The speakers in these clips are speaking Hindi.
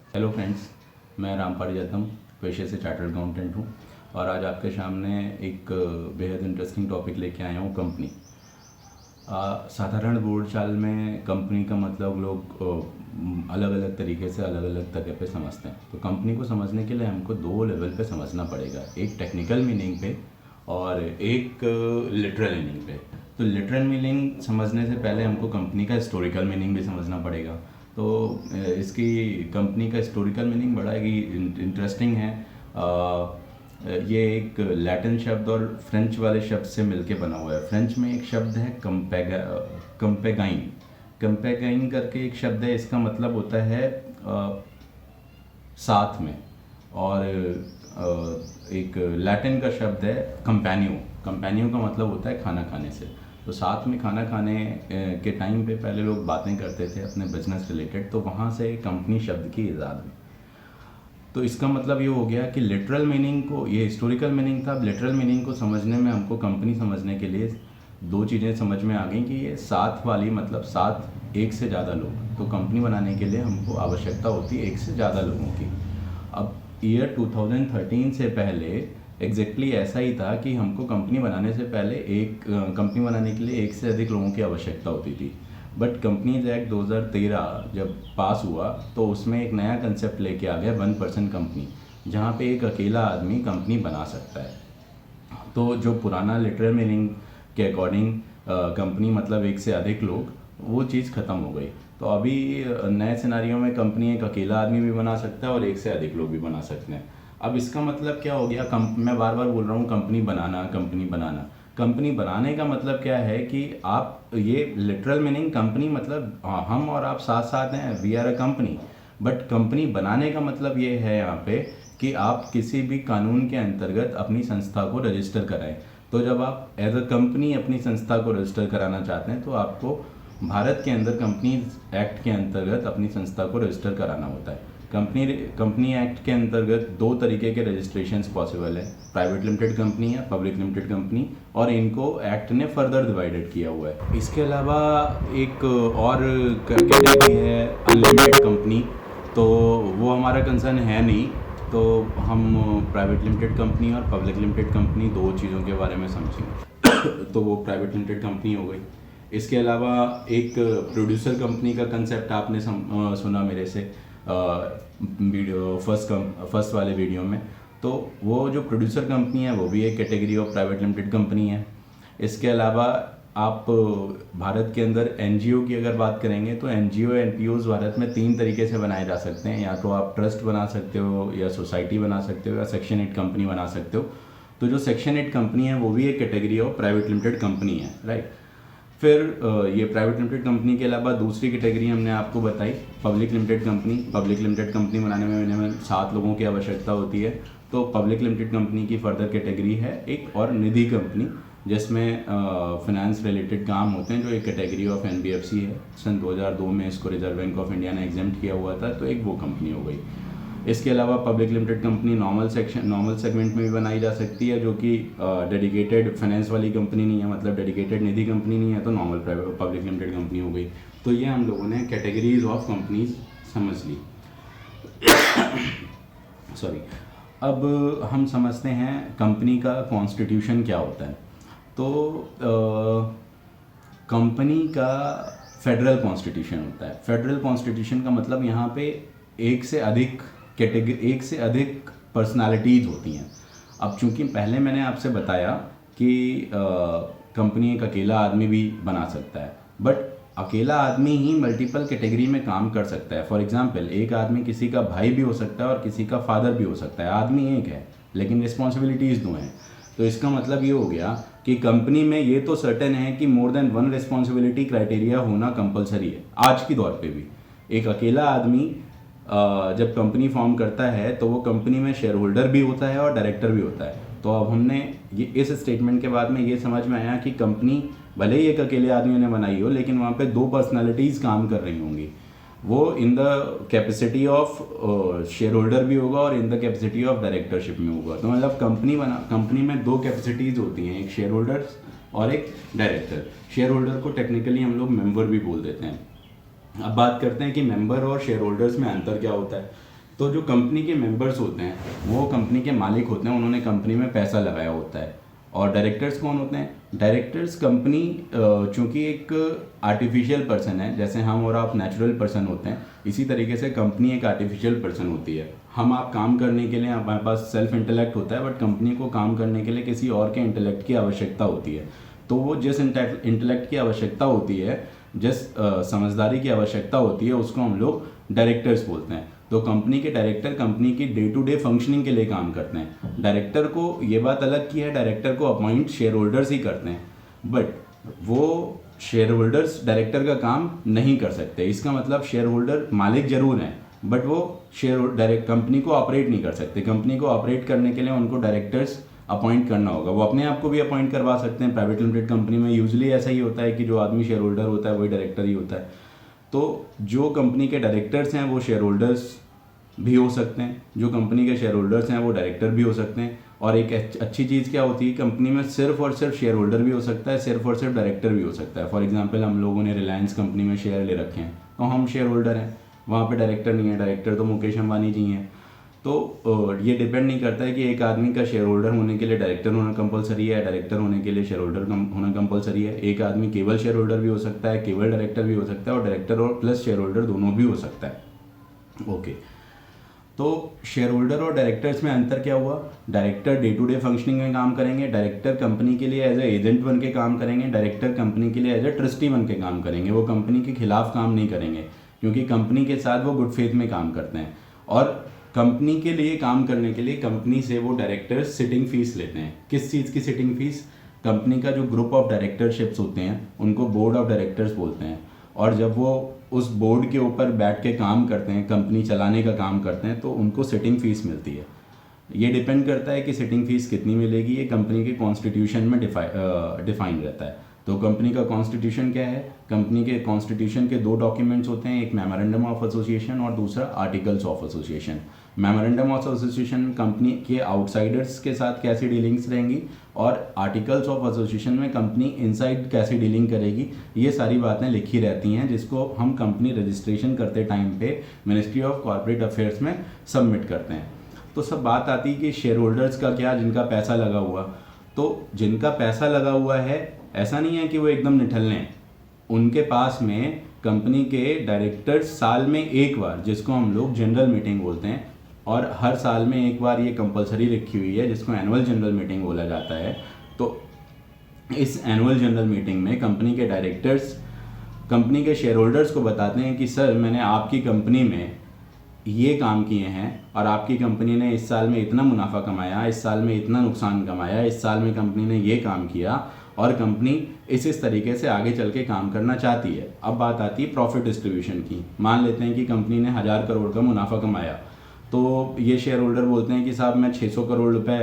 हेलो फ्रेंड्स, मैं रामपाल जातम पेशे से चार्टर्ड अकाउंटेंट हूँ और आज आपके सामने एक बेहद इंटरेस्टिंग टॉपिक लेके आया हूँ, कंपनी। साधारण बोलचाल में कंपनी का मतलब लोग अलग अलग तरीके से अलग अलग तरह पे समझते हैं। तो कंपनी को समझने के लिए हमको दो लेवल पे समझना पड़ेगा, एक टेक्निकल मीनिंग पे और एक लिटरल मीनिंग पे। तो लिटरल मीनिंग समझने से पहले हमको कंपनी का हिस्टोरिकल मीनिंग भी समझना पड़ेगा। तो इसकी कंपनी का हिस्टोरिकल मीनिंग बड़ा ही इंटरेस्टिंग है। ये एक लैटिन शब्द और फ्रेंच वाले शब्द से मिलके बना हुआ है। फ्रेंच में एक शब्द है कंपेगाइन। कंपेगाइन करके एक शब्द है, इसका मतलब होता है साथ में। और एक लैटिन का शब्द है कंपेनियो। कंपेनियो का मतलब होता है खाना खाने से। तो साथ में खाना खाने के टाइम पे पहले लोग बातें करते थे अपने बिजनेस रिलेटेड, तो वहाँ से कंपनी शब्द की ईजाद हुई। तो इसका मतलब ये हो गया कि लिटरल मीनिंग को, ये हिस्टोरिकल मीनिंग था, अब लिटरल मीनिंग को समझने में हमको कंपनी समझने के लिए दो चीज़ें समझ में आ गई कि ये साथ वाली, मतलब साथ एक से ज़्यादा लोग। तो कंपनी बनाने के लिए हमको आवश्यकता होती है एक से ज़्यादा लोगों की। अब ईयर 2013 से पहले एग्जैक्टली ऐसा ही था कि हमको कंपनी बनाने से पहले कंपनी बनाने के लिए एक से अधिक लोगों की आवश्यकता होती थी। बट कंपनीज एक्ट 2013 जब पास हुआ तो उसमें एक नया कंसेप्ट लेके आ गया 1% कंपनी, जहाँ पे एक अकेला आदमी कंपनी बना सकता है। तो जो पुराना लिटरल मीनिंग के अकॉर्डिंग कंपनी मतलब एक से अधिक लोग, वो चीज़ ख़त्म हो गई। तो अभी नए सिनारियों में कंपनी एक अकेला आदमी भी बना सकता है और एक से अधिक लोग भी बना सकते हैं। अब इसका मतलब क्या हो गया, मैं बार बार बोल रहा हूँ कंपनी बनाना कंपनी बनाना। कंपनी बनाने का मतलब क्या है कि आप, ये लिटरल मीनिंग कंपनी मतलब हम और आप साथ साथ हैं, we are a company. But company बनाने का मतलब ये है यहाँ पे कि आप किसी भी कानून के अंतर्गत अपनी संस्था को रजिस्टर कराएं। तो जब आप एज अ कंपनी अपनी संस्था को रजिस्टर कराना चाहते हैं तो आपको भारत के अंदर कंपनीज एक्ट के अंतर्गत अपनी संस्था को रजिस्टर कराना होता है। कंपनी एक्ट के अंतर्गत दो तरीके के रजिस्ट्रेशन पॉसिबल है, प्राइवेट लिमिटेड कंपनी या पब्लिक लिमिटेड कंपनी, और इनको एक्ट ने फर्दर डिवाइडेड किया हुआ है। इसके अलावा एक और कैटेगरी है अनलिमिटेड कंपनी, तो वो हमारा कंसर्न है नहीं। तो हम प्राइवेट लिमिटेड कंपनी और पब्लिक लिमिटेड कंपनी दो चीज़ों के बारे में समझेंगे। तो वो प्राइवेट लिमिटेड कंपनी हो गई। इसके अलावा एक प्रोड्यूसर कंपनी का कंसेप्ट आपने सुना मेरे से वीडियो फर्स्ट वाले वीडियो में। तो वो जो प्रोड्यूसर कंपनी है वो भी एक category of private limited company है। इसके अलावा आप भारत के अंदर एनजीओ की अगर बात करेंगे तो एनजीओ एनपीओज भारत में तीन तरीके से बनाए जा सकते हैं, या तो आप ट्रस्ट बना सकते हो, या सोसाइटी बना सकते हो, या सेक्शन 8 कंपनी बना सकते हो। तो जो सेक्शन 8 कंपनी है वो भी एक category of private limited company है, राइट। फिर ये प्राइवेट लिमिटेड कंपनी के अलावा दूसरी कैटेगरी हमने आपको बताई public limited company. Public limited company बनाने में मिनिमम 7 लोगों की आवश्यकता होती है। तो पब्लिक लिमिटेड कंपनी की फर्दर कैटेगरी है एक और निधि कंपनी, जिसमें फाइनेंस रिलेटेड काम होते हैं, जो एक कैटेगरी ऑफ एनबीएफसी है। सन 2002 में इसको रिजर्व बैंक ऑफ इंडिया ने एग्जेम्प्ट किया हुआ था, तो एक वो कंपनी हो गई। इसके अलावा public limited company normal segment में भी बनाई जा सकती है, जो कि डेडिकेटेड फाइनेंस वाली कंपनी नहीं है, मतलब डेडिकेटेड निधि कंपनी नहीं है, तो नॉर्मल पब्लिक लिमिटेड कंपनी हो गई। तो ये हम लोगों ने कैटेगरीज ऑफ कंपनीज समझ ली। सॉरी। अब हम समझते हैं कंपनी का कॉन्स्टिट्यूशन क्या होता है। तो कंपनी का फेडरल कॉन्स्टिट्यूशन होता है। फेडरल कॉन्स्टिट्यूशन का मतलब यहाँ पे एक से अधिक पर्सनालिटीज़ होती हैं। अब चूंकि पहले मैंने आपसे बताया कि कंपनी एक अकेला आदमी भी बना सकता है, बट अकेला आदमी ही मल्टीपल कैटेगरी में काम कर सकता है। फॉर एग्जांपल, एक आदमी किसी का भाई भी हो सकता है और किसी का फादर भी हो सकता है। आदमी एक है लेकिन रिस्पॉन्सिबिलिटीज़ दो हैं। तो इसका मतलब ये हो गया कि कंपनी में ये तो सर्टेन है कि more than one responsibility criteria होना कंपलसरी है। आज की दौर पे भी एक अकेला आदमी जब कंपनी फॉर्म करता है तो वो कंपनी में शेयर होल्डर भी होता है और डायरेक्टर भी होता है। तो अब हमने ये इस स्टेटमेंट के बाद में ये समझ में आया कि कंपनी भले ही एक अकेले आदमी ने बनाई हो, लेकिन वहाँ पे दो पर्सनालिटीज़ काम कर रही होंगी। वो in the capacity of share holder भी होगा और in the capacity of directorship में होगा। तो मतलब कंपनी में दो कैपेसिटीज़ होती हैं, एक शेयर होल्डर्स और एक डायरेक्टर। शेयर होल्डर को टेक्निकली हम लोग मेंबर भी बोल देते हैं। अब बात करते हैं कि मेंबर और शेयर होल्डर्स में अंतर क्या होता है। तो जो कंपनी के मेंबर्स होते हैं वो कंपनी के मालिक होते हैं, उन्होंने कंपनी में पैसा लगाया होता है। और डायरेक्टर्स कौन होते हैं? डायरेक्टर्स कंपनी चूँकि एक आर्टिफिशियल पर्सन है, जैसे हम और आप नेचुरल पर्सन होते हैं, इसी तरीके से कंपनी एक आर्टिफिशियल पर्सन होती है। हम आप काम करने के लिए हमारे पास सेल्फ इंटेलेक्ट होता है, बट कंपनी को काम करने के लिए किसी और के इंटेलेक्ट की आवश्यकता होती है। तो वो जिस इंटेलेक्ट की आवश्यकता होती है, जिस समझदारी की आवश्यकता होती है, उसको हम लोग डायरेक्टर्स बोलते हैं। तो कंपनी के डायरेक्टर कंपनी की डे टू डे फंक्शनिंग के लिए काम करते हैं। डायरेक्टर को ये बात अलग की है, डायरेक्टर को अपॉइंट शेयर होल्डर्स ही करते हैं, बट वो शेयर होल्डर्स डायरेक्टर का काम नहीं कर सकते। इसका मतलब शेयर होल्डर मालिक जरूर हैं, बट वो डायरेक्ट कंपनी को ऑपरेट नहीं कर सकते। कंपनी को ऑपरेट करने के लिए उनको डायरेक्टर्स अपॉइंट करना होगा। वो अपने आप को भी अपॉइंट करवा सकते हैं। प्राइवेट लिमिटेड कंपनी में यूजुअली ऐसा ही होता है कि जो आदमी शेयर होल्डर होता है वही डायरेक्टर ही होता है। तो जो कंपनी के डायरेक्टर्स हैं वो शेयर होल्डर्स भी हो सकते हैं, जो कंपनी के शेयर होल्डर्स हैं वो डायरेक्टर भी हो सकते हैं। और एक अच्छी चीज़ क्या होती है, कंपनी में सिर्फ और सिर्फ शेयर होल्डर भी हो सकता है, सिर्फ और सिर्फ डायरेक्टर भी हो सकता है। फॉर एग्जांपल हम लोगों ने रिलायंस कंपनी में शेयर ले रखे हैं, तो हम शेयर होल्डर हैं, वहाँ पे डायरेक्टर नहीं है। डायरेक्टर तो मुकेश अंबानी जी हैं। तो ये डिपेंड नहीं करता है कि एक आदमी का शेयर होल्डर होने के लिए डायरेक्टर होना कंपलसरी है, डायरेक्टर होने के लिए शेयर होल्डर होना कंपलसरी है। एक आदमी केवल शेयर होल्डर भी हो सकता है, केवल डायरेक्टर भी हो सकता है, और डायरेक्टर और प्लस शेयर होल्डर दोनों भी हो सकता है। ओके, तो शेयर होल्डर और डायरेक्टर्स में अंतर क्या हुआ? Director day to day functioning में काम करेंगे, डायरेक्टर कंपनी के लिए एज ए एजेंट बन के काम करेंगे, डायरेक्टर कंपनी के लिए एज ए ट्रस्टी बन के काम करेंगे। वो कंपनी के खिलाफ काम नहीं करेंगे, क्योंकि कंपनी के साथ वो गुड फेथ में काम करते हैं। और कंपनी के लिए काम करने के लिए कंपनी से वो डायरेक्टर्स सिटिंग फीस लेते हैं। किस चीज़ की सिटिंग फीस? कंपनी का जो ग्रुप ऑफ डायरेक्टरशिप्स होते हैं उनको बोर्ड ऑफ डायरेक्टर्स बोलते हैं। और जब वो उस बोर्ड के ऊपर बैठ के काम करते हैं, कंपनी चलाने का काम करते हैं, तो उनको सिटिंग फीस मिलती है। ये डिपेंड करता है कि सिटिंग फीस कितनी मिलेगी, ये कंपनी के कॉन्स्टिट्यूशन में डिफाइन रहता है। तो कंपनी का कॉन्स्टिट्यूशन क्या है? कंपनी के कॉन्स्टिट्यूशन के दो डॉक्यूमेंट्स होते हैं, एक मेमोरेंडम ऑफ एसोसिएशन और दूसरा articles of association. Memorandum of association company के आउटसाइडर्स के साथ कैसी डीलिंग्स रहेंगी, और आर्टिकल्स ऑफ एसोसिएशन में कंपनी इनसाइड कैसे डीलिंग करेगी, ये सारी बातें लिखी रहती हैं, जिसको हम कंपनी रजिस्ट्रेशन करते टाइम पे मिनिस्ट्री ऑफ कॉर्पोरेट अफेयर्स में सबमिट करते हैं। तो सब बात आती है कि शेयर होल्डर्स का क्या, जिनका पैसा लगा हुआ। तो जिनका पैसा लगा हुआ है, ऐसा नहीं है कि वो एकदम निठल्ले हैं। उनके पास में कंपनी के डायरेक्टर्स साल में एक बार, जिसको हम लोग जनरल मीटिंग बोलते हैं, और हर साल में एक बार ये कंपलसरी रखी हुई है, जिसको एनुअल जनरल मीटिंग बोला जाता है। तो इस एनुअल जनरल मीटिंग में कंपनी के डायरेक्टर्स कंपनी के शेयर होल्डर्स को बताते हैं कि सर, मैंने आपकी कंपनी में ये काम किए हैं, और आपकी कंपनी ने इस साल में इतना मुनाफा कमाया, इस साल में इतना नुकसान कमाया, इस साल में कंपनी ने ये काम किया, और कंपनी इस तरीके से आगे चल के काम करना चाहती है। अब बात आती है प्रॉफिट डिस्ट्रीब्यूशन की। मान लेते हैं कि कंपनी ने 1000 करोड़ का मुनाफा कमाया, तो ये शेयर होल्डर बोलते हैं कि साहब, मैं 600 करोड़ रुपए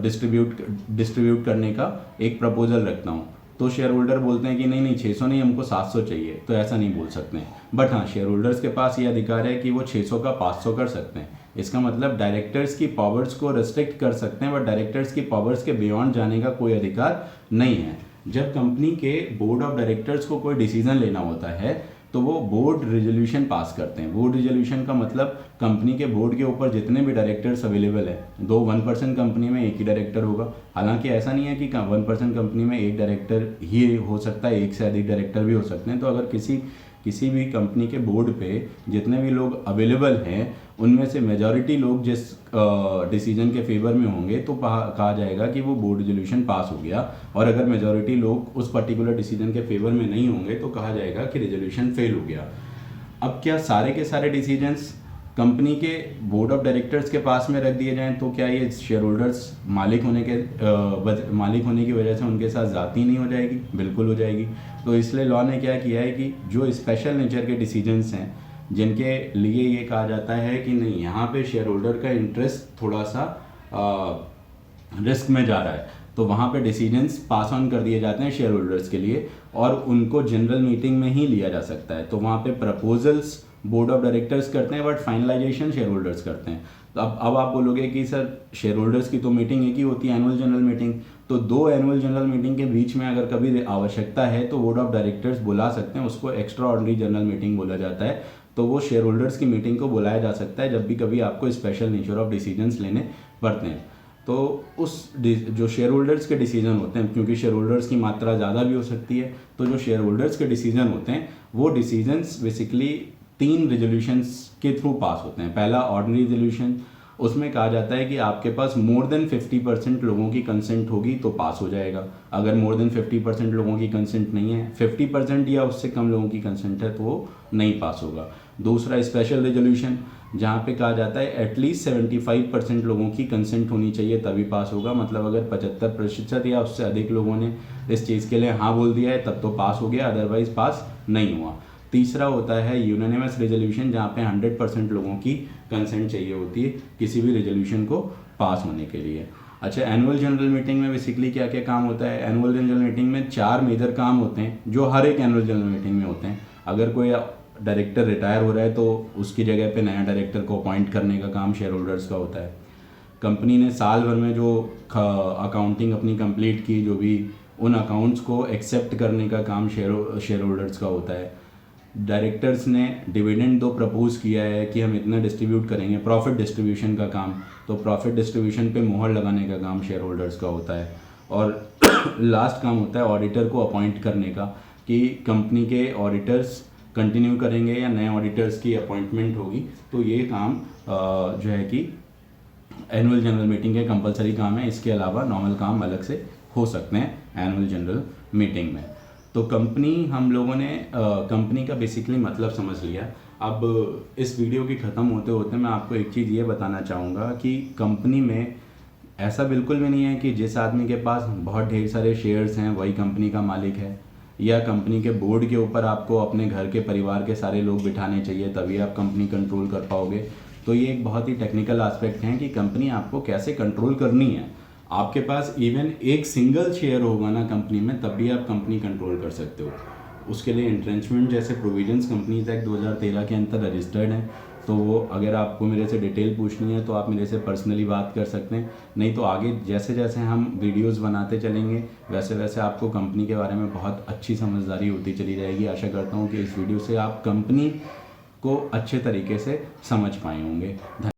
डिस्ट्रीब्यूट करने का एक प्रपोजल रखता हूँ। तो शेयर होल्डर बोलते हैं कि नहीं नहीं, 600 नहीं, हमको 700 चाहिए। तो ऐसा नहीं बोल सकते हैं, बट हाँ, शेयर होल्डर्स के पास ये अधिकार है कि वो 600 का 500 कर सकते हैं। इसका मतलब डायरेक्टर्स की पावर्स को रेस्ट्रिक्ट कर सकते हैं, बट डायरेक्टर्स की पावर्स के बियॉन्ड जाने का कोई अधिकार नहीं है। जब कंपनी के बोर्ड ऑफ डायरेक्टर्स को कोई डिसीजन लेना होता है, तो वो बोर्ड रेजोल्यूशन पास करते हैं। बोर्ड रेजोल्यूशन का मतलब कंपनी के बोर्ड के ऊपर जितने भी डायरेक्टर्स अवेलेबल है, 1% कंपनी में एक ही डायरेक्टर होगा। हालांकि ऐसा नहीं है कि 1% कंपनी में एक डायरेक्टर ही हो सकता है, एक से अधिक डायरेक्टर भी हो सकते हैं। तो अगर किसी भी कंपनी के बोर्ड पे जितने भी लोग अवेलेबल हैं, उनमें से मेजॉरिटी लोग जिस डिसीजन के फेवर में होंगे, तो कहा जाएगा कि वो बोर्ड रेजोल्यूशन पास हो गया। और अगर मेजॉरिटी लोग उस पर्टिकुलर डिसीजन के फेवर में नहीं होंगे, तो कहा जाएगा कि रेजोल्यूशन फेल हो गया। अब क्या सारे के सारे डिसीजंस कंपनी के बोर्ड ऑफ डायरेक्टर्स के पास में रख दिए जाएं, तो क्या ये शेयर होल्डर्स मालिक होने की वजह से उनके साथ जाती नहीं हो जाएगी? बिल्कुल हो जाएगी। तो इसलिए लॉ ने क्या किया है कि जो स्पेशल नेचर के डिसीजंस हैं, जिनके लिए ये कहा जाता है कि नहीं, यहाँ पे शेयर होल्डर का इंटरेस्ट थोड़ा सा रिस्क में जा रहा है, तो वहाँ पे डिसीजंस पास ऑन कर दिए जाते हैं शेयर होल्डर्स के लिए, और उनको जनरल मीटिंग में ही लिया जा सकता है। तो वहाँ पे प्रपोजल्स बोर्ड ऑफ डायरेक्टर्स करते हैं, बट फाइनलाइजेशन शेयर होल्डर्स करते हैं। तो अब आप बोलोगे कि सर, शेयर होल्डर्स की तो मीटिंग एक ही होती है, एनुअल जनरल मीटिंग। तो 2 एनुअल जनरल मीटिंग के बीच में अगर कभी आवश्यकता है, तो बोर्ड ऑफ डायरेक्टर्स बुला सकते हैं, उसको एक्स्ट्रा ऑर्डिनरी जनरल मीटिंग बोला जाता है। तो वो शेयर होल्डर्स की मीटिंग को बुलाया जा सकता है जब भी कभी आपको स्पेशल नेचर ऑफ डिसीजंस लेने पड़ते हैं। तो जो शेयर होल्डर्स के डिसीजन होते हैं, क्योंकि शेयर होल्डर्स की मात्रा ज़्यादा भी हो सकती है, तो जो शेयर होल्डर्स के डिसीजन होते हैं वो डिसीजंस बेसिकली 3 रेजोल्यूशंस के थ्रू पास होते हैं। पहला ऑर्डिनरी रेजोल्यूशन, उसमें कहा जाता है कि आपके पास मोर देन 50% लोगों की कंसेंट होगी तो पास हो जाएगा। अगर मोर देन 50% लोगों की कंसेंट नहीं है, 50% या उससे कम लोगों की कंसेंट है, तो वो नहीं पास होगा। दूसरा स्पेशल रेजोल्यूशन, जहाँ पे कहा जाता है एटलीस्ट 75% लोगों की कंसेंट होनी चाहिए तभी पास होगा। मतलब अगर 75% या उससे अधिक लोगों ने इस चीज़ के लिए हाँ बोल दिया है तब तो पास हो गया, अदरवाइज पास नहीं हुआ। तीसरा होता है यूनानिमस रेजोल्यूशन, जहाँ पे 100% लोगों की कंसेंट चाहिए होती है किसी भी रेजोल्यूशन को पास होने के लिए। अच्छा, एनुअल जनरल मीटिंग में बेसिकली क्या क्या काम होता है? एनुअल जनरल मीटिंग में 4 मेजर काम होते हैं जो हर एक एनुअल जनरल मीटिंग में होते हैं। अगर कोई डायरेक्टर रिटायर हो रहा है तो उसकी जगह पे नया डायरेक्टर को अपॉइंट करने का काम शेयर होल्डर्स का होता है। कंपनी ने साल भर में जो अकाउंटिंग अपनी कंप्लीट की, जो भी उन अकाउंट्स को एक्सेप्ट करने का काम शेयर होल्डर्स का होता है। डायरेक्टर्स ने डिविडेंड दो प्रपोज किया है कि हम इतना डिस्ट्रीब्यूट करेंगे, प्रॉफिट डिस्ट्रीब्यूशन का काम, तो प्रॉफिट डिस्ट्रीब्यूशन पे मोहर लगाने का काम शेयर होल्डर्स का होता है। और लास्ट काम होता है ऑडिटर को अपॉइंट करने का, कि कंपनी के ऑडिटर्स कंटिन्यू करेंगे या नए ऑडिटर्स की अपॉइंटमेंट होगी। तो ये काम जो है कि एनुअल जनरल मीटिंग के कंपलसरी काम है। इसके अलावा नॉर्मल काम अलग से हो सकते हैं एनुअल जनरल मीटिंग में। तो कंपनी, हम लोगों ने कंपनी का बेसिकली मतलब समझ लिया। अब इस वीडियो के ख़त्म होते होते मैं आपको एक चीज़ ये बताना चाहूँगा कि कंपनी में ऐसा बिल्कुल भी नहीं है कि जिस आदमी के पास बहुत ढेर सारे शेयर्स हैं वही कंपनी का मालिक है, या कंपनी के बोर्ड के ऊपर आपको अपने घर के परिवार के सारे लोग बिठाने चाहिए तभी आप कंपनी कंट्रोल कर पाओगे। तो ये एक बहुत ही टेक्निकल एस्पेक्ट है कि कंपनी आपको कैसे कंट्रोल करनी है। आपके पास इवन एक सिंगल शेयर होगा ना कंपनी में, तब भी आप कंपनी कंट्रोल कर सकते हो। उसके लिए एंट्रेंचमेंट जैसे प्रोविजंस कंपनीज एक्ट 2013 के अंदर रजिस्टर्ड हैं। तो वो अगर आपको मेरे से डिटेल पूछनी है तो आप मेरे से पर्सनली बात कर सकते हैं। नहीं तो आगे जैसे जैसे हम वीडियोस बनाते चलेंगे वैसे वैसे आपको कंपनी के बारे में बहुत अच्छी समझदारी होती चली जाएगी। आशा करता हूँ कि इस वीडियो से आप कंपनी को अच्छे तरीके से समझ पाए होंगे।